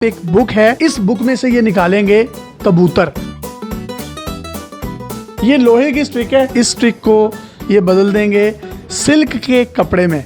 एक बुक है, इस बुक में से ये निकालेंगे कबूतर। ये लोहे की स्टिक है, इस स्टिक को ये बदल देंगे सिल्क के कपड़े में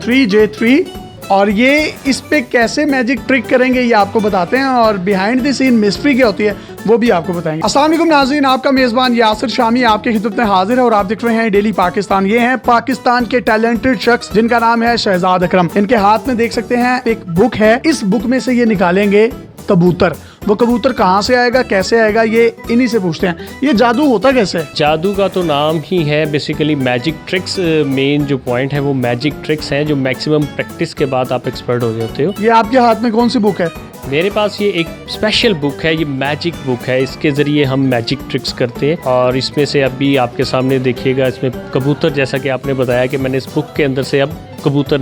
3J3 और ये इस पे कैसे मैजिक ट्रिक करेंगे ये आपको बताते हैं और बिहाइंड द सीन मिस्ट्री क्या होती है वो भी आपको बताएंगे। अस्सलाम वालेकुम नाज़रीन, आपका मेजबान यासिर शामी आपके खिदमत में हाजिर है और आप देख रहे हैं डेली पाकिस्तान। ये हैं पाकिस्तान के टैलेंटेड शख्स जिनका नाम है शहजाद अकरम। इनके हाथ में देख सकते हैं एक बुक है, इस बुक में से ये निकालेंगे कबूतर। वो कबूतर कहाँ से आएगा, कैसे आएगा, ये इन्हीं से पूछते हैं। ये जादू होता कैसे है? जादू का तो नाम ही है बेसिकली मैजिक ट्रिक्स। मेन जो पॉइंट है वो मैजिक ट्रिक्स हैं जो मैक्सिमम प्रैक्टिस के बाद आप एक्सपर्ट हो जाते हो। ये आपके हाथ में कौन सी बुक है? मेरे पास ये एक स्पेशल बुक है, ये मैजिक बुक है। इसके ज़रिए हम मैजिक ट्रिक्स करते हैं और इसमें से अभी आपके सामने देखिएगा इसमें कबूतर, जैसा कि आपने बताया कि मैंने इस बुक के अंदर से अब कबूतर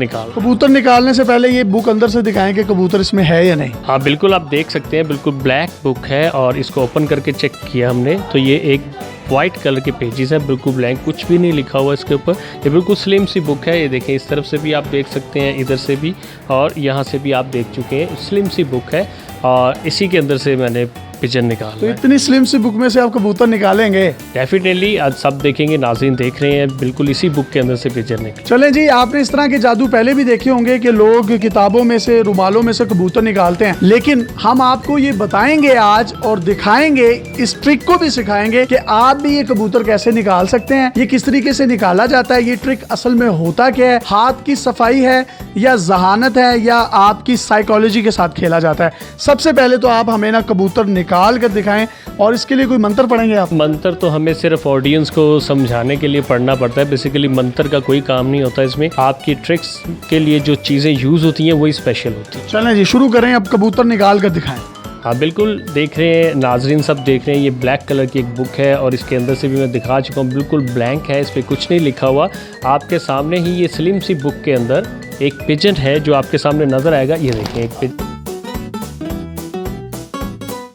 निकालने से पहले ये बुक अंदर से दिखाएं कि कबूतर इसमें है या नहीं। हाँ बिल्कुल, आप देख सकते हैं बिल्कुल ब्लैक बुक है और इसको ओपन करके चेक किया हमने तो ये एक वाइट कलर के पेजेस है, बिल्कुल ब्लैंक, कुछ भी नहीं लिखा हुआ इसके ऊपर। ये बिल्कुल स्लिम सी बुक है। ये देखें, इस तरफ से भी आप देख सकते हैं, इधर से भी और यहाँ से भी आप देख चुके हैं। स्लिम सी बुक है और इसी के अंदर से मैंने पिजन निकाला। तो इतनी स्लिम सी बुक में से आप कबूतर निकालेंगे? डेफिनेटली आज सब देखेंगे, नाज़रीन देख रहे हैं, बिल्कुल इसी बुक के अंदर से पिजन निकले। चलें जी, आपने इस तरह के जादू पहले भी देखे होंगे कि लोग किताबों में से, रुमालों में से कबूतर निकालते हैं, लेकिन हम आपको ये बताएंगे आज और दिखाएंगे, इस ट्रिक को भी सिखाएंगे कि आप भी ये कबूतर कैसे निकाल सकते हैं, ये किस तरीके से निकाला जाता है, ये ट्रिक असल में होता क्या है, हाथ की सफाई है या जहानत है या आपकी साइकोलॉजी के साथ खेला जाता है। सबसे पहले तो आप हमें ना कबूतर निकाल कर दिखाएं और इसके लिए कोई मंत्र पढ़ेंगे आप? मंत्र तो हमें सिर्फ ऑडियंस को समझाने के लिए पढ़ना पड़ता है। बेसिकली मंत्र का कोई काम नहीं होता इसमें। आपकी ट्रिक्स के लिए जो चीज़ें यूज़ होती हैं वही स्पेशल होती हैं। चलें जी, शुरू करें। अब कबूतर निकाल कर दिखाएं। हाँ बिल्कुल, देख रहे हैं नाजरीन, सब देख रहे हैं। ये ब्लैक कलर की एक बुक है और इसके अंदर से भी मैं दिखा चुका हूँ, बिल्कुल ब्लैंक है, इस पर कुछ नहीं लिखा हुआ। आपके सामने ही ये स्लिम सी बुक के अंदर एक पिजन है जो आपके सामने नजर आएगा। ये देखिए एक पिजन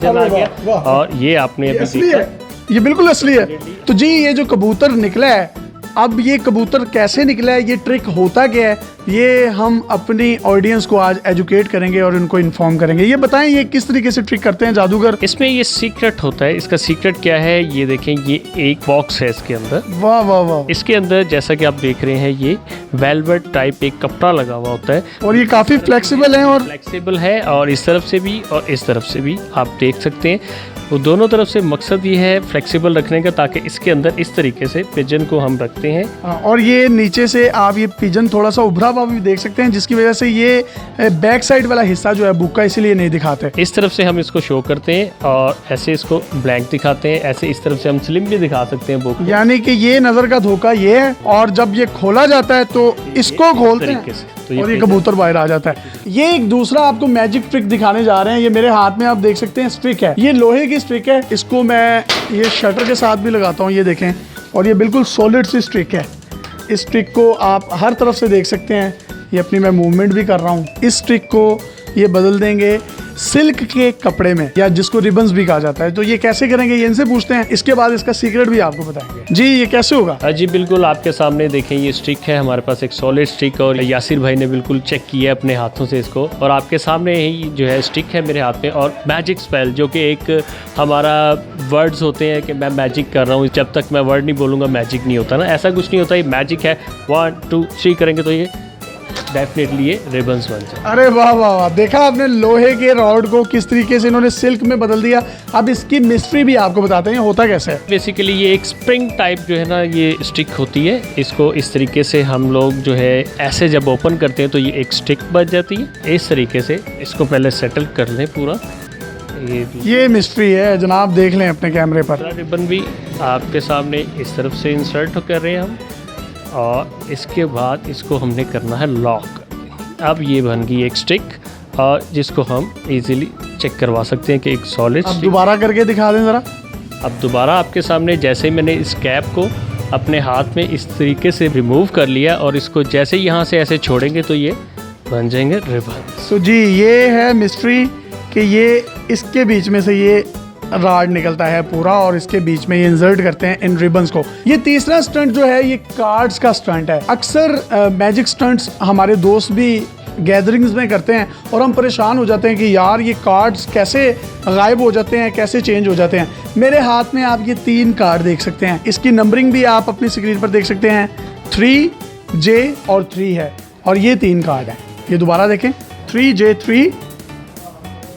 आ गया और ये आपने अभी देखा, ये बिल्कुल असली है। तो जी ये जो कबूतर निकला है, अब ये कबूतर कैसे निकला है, ये ट्रिक होता क्या है, ये हम अपनी ऑडियंस को आज एजुकेट करेंगे और उनको इन्फॉर्म करेंगे। ये बताएं ये किस तरीके से ट्रिक करते हैं जादूगर? इसमें ये सीक्रेट होता है। इसका सीक्रेट क्या है ये देखें, ये एक बॉक्स है इसके अंदर। वाह वाह वाह। इसके अंदर जैसा कि आप देख रहे हैं ये वेलवेट टाइप एक कपड़ा लगा हुआ होता है और ये काफी फ्लेक्सिबल है और इस तरफ से भी और इस तरफ से भी आप देख सकते हैं। वो दोनों तरफ से मकसद ये है फ्लेक्सिबल रखने का, ताकि इसके अंदर इस तरीके से पिजन को हम रखते हैं। और ये नीचे से आप ये पिजन थोड़ा सा उभरा हुआ भी देख सकते हैं, जिसकी वजह से ये बैक साइड वाला हिस्सा जो है बुक का इसीलिए नहीं दिखाते। इस तरफ से हम इसको शो करते हैं और ऐसे इसको ब्लैंक दिखाते हैं। ऐसे इस तरफ से हम स्लिम भी दिखा सकते हैं बुक, यानी कि ये नजर का धोखा ये है। और जब ये खोला जाता है तो इसको खोलते हैं तो ये कबूतर बाहर आ जाता है। ये एक दूसरा आपको मैजिक ट्रिक दिखाने जा रहे हैं। ये मेरे हाथ में आप देख सकते हैं स्टिक है, ये लोहे की स्टिक है। इसको मैं ये शटर के साथ भी लगाता हूँ, ये देखें, और ये बिल्कुल सॉलिड सी स्टिक है। इस स्टिक को आप हर तरफ से देख सकते हैं। ये अपनी मैं मूवमेंट भी कर रहा हूँ। इस स्टिक को ये बदल देंगे सिल्क के कपड़े में, या जिसको रिबन्स भी कहा जाता है। तो ये कैसे करेंगे ये इनसे पूछते हैं, इसके बाद इसका सीक्रेट भी आपको बताएंगे। जी ये कैसे होगा? जी बिल्कुल, आपके सामने देखें ये स्टिक है हमारे पास, एक सॉलिड स्टिक, और यासिर भाई ने बिल्कुल चेक किया अपने हाथों से इसको, और आपके सामने ही जो है स्टिक है मेरे हाथ में, और मैजिक स्पेल जो कि एक हमारा वर्ड्स होते हैं कि मैं मैजिक कर रहा हूँ। जब तक मैं वर्ड नहीं बोलूँगा मैजिक नहीं होता ना, ऐसा कुछ नहीं होता। ये मैजिक है, 1 2 3 करेंगे तो ये डेफिनेटली ये रिबन्स बन जाए। अरे वाह वाह वाह, देखा आपने लोहे के रॉड को किस तरीके से इन्होंने सिल्क में बदल दिया। अब इसकी मिस्ट्री भी आपको बताते हैं होता कैसे है। बेसिकली ये एक स्प्रिंग टाइप जो है ना ये स्टिक होती है। इसको इस तरीके से हम लोग जो है ऐसे जब ओपन करते हैं तो ये एक स्टिक बन जाती है। इस तरीके से इसको पहले सेटल कर लें पूरा। ये मिस्ट्री है जनाब, देख लें अपने कैमरे पर। रिबन भी आपके सामने इस तरफ से इंसर्ट कर रहे हैं हम, और इसके बाद इसको हमने करना है लॉक। अब ये बन गई एक स्टिक, और जिसको हम इजीली चेक करवा सकते हैं कि एक सॉलिड। अब दोबारा करके दिखा दें ज़रा। अब दोबारा आपके सामने जैसे ही मैंने इस कैप को अपने हाथ में इस तरीके से रिमूव कर लिया और इसको जैसे ही यहाँ से ऐसे छोड़ेंगे तो ये बन जाएंगे रिबन। तो जी ये है मिस्ट्री कि ये इसके बीच में से ये राड निकलता है पूरा और इसके बीच में ये इंसर्ट करते हैं इन रिबन्स को। ये तीसरा स्टंट जो है ये कार्ड्स का स्टंट है। अक्सर मैजिक स्टंट्स हमारे दोस्त भी गैदरिंग्स में करते हैं और हम परेशान हो जाते हैं कि यार ये कार्ड्स कैसे गायब हो जाते हैं, कैसे चेंज हो जाते हैं। मेरे हाथ में आप ये 3 कार्ड देख सकते हैं, इसकी नंबरिंग भी आप अपनी स्क्रीन पर देख सकते हैं, 3J और 3 है और ये 3 कार्ड हैं। ये दोबारा देखें, 3J3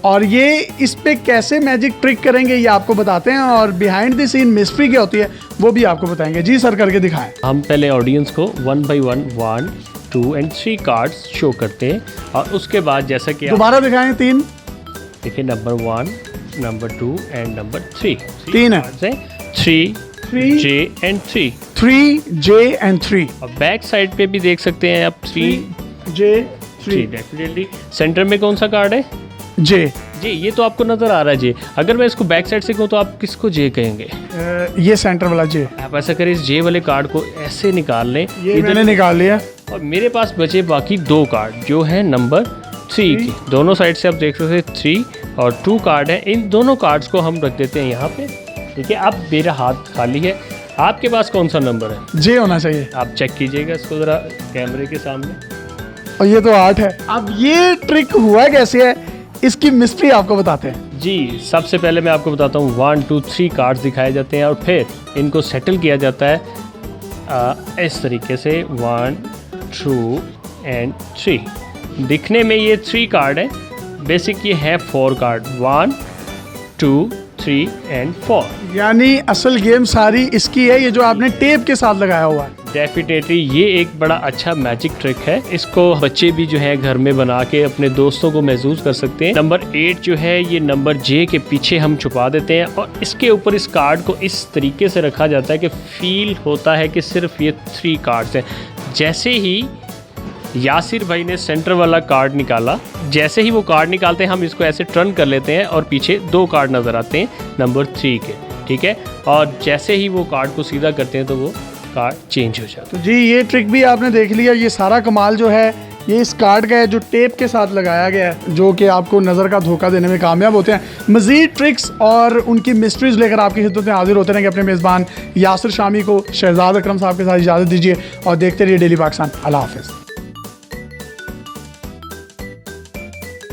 और ये इस पे कैसे मैजिक ट्रिक करेंगे ये आपको बताते हैं और बिहाइंड द सीन मिस्ट्री क्या होती है वो भी आपको बताएंगे। जी सर, करके दिखाएं। हम पहले ऑडियंस को 1 by 1 1, 2 and 3 कार्ड्स शो करते हैं और उसके बाद जैसा कि दोबारा दिखाएं। 3 देखिए, नंबर 1, नंबर 2 एंड नंबर 3। 3 है, 3J and 3। 3J and 3 और बैक साइड पे भी देख सकते हैं आप 3J3 डेफिनेटली। सेंटर में कौन सा कार्ड है? J। जी, ये तो आपको नजर आ रहा है जे। अगर मैं इसको बैक साइड से कहूँ तो आप किसको जे कहेंगे? ये सेंटर वाला J। आप ऐसा करें, इस जे वाले कार्ड को ऐसे निकाल लें, ये मैंने निकाल लिया और मेरे पास बचे बाकी 2 कार्ड जो है नंबर 3 के। दोनों साइड से आप देख सकते हैं 3 और 2 कार्ड है। इन दोनों कार्ड्स को हम रख देते हैं यहाँ पे। ठीक है, अब मेरा हाथ खाली है। आपके पास कौन सा नंबर है? J होना चाहिए। आप चेक कीजिएगा इसको ज़रा कैमरे के सामने। और ये तो 8 है। अब ये ट्रिक हुआ कैसे है, इसकी मिस्ट्री आपको बताते हैं। जी, सबसे पहले मैं आपको बताता हूँ 1, 2, 3 कार्ड्स दिखाए जाते हैं और फिर इनको सेटल किया जाता है इस तरीके से 1, 2 एंड 3। दिखने में ये 3 कार्ड है, बेसिक ये है 4 कार्ड, 1, 2, 3 एंड 4। यानी असल गेम सारी इसकी है, ये जो आपने टेप के साथ लगाया हुआ है। डेफिनेटली ये एक बड़ा अच्छा मैजिक ट्रिक है। इसको बच्चे भी जो है घर में बना के अपने दोस्तों को महसूस कर सकते हैं। नंबर 8 जो है ये नंबर J के पीछे हम छुपा देते हैं और इसके ऊपर इस कार्ड को इस तरीके से रखा जाता है कि फील होता है कि सिर्फ ये 3 कार्ड्स हैं। जैसे ही यासिर भाई ने सेंटर वाला कार्ड निकाला, जैसे ही वो कार्ड निकालते हैं हम इसको ऐसे टर्न कर लेते हैं और पीछे 2 कार्ड नज़र आते हैं नंबर 3 के। ठीक है, और जैसे ही वो कार्ड को सीधा करते हैं तो वो कार्ड चेंज हो जाता है। तो जी, ये ट्रिक भी आपने देख लिया। ये सारा कमाल जो है ये इस कार्ड का है जो टेप के साथ लगाया गया है, जो कि आपको नज़र का धोखा देने में कामयाब होते हैं। मज़ीद ट्रिक्स और उनकी मिस्ट्रीज़ लेकर आपकी खिदमत में हाजिर होते रहेंगे अपने मेज़बान यासिर शामी को। शहजाद अकरम साहब के साथ इजाज़त दीजिए और देखते रहिए डेली पाकिस्तान। अल्लाह हाफ़िज़।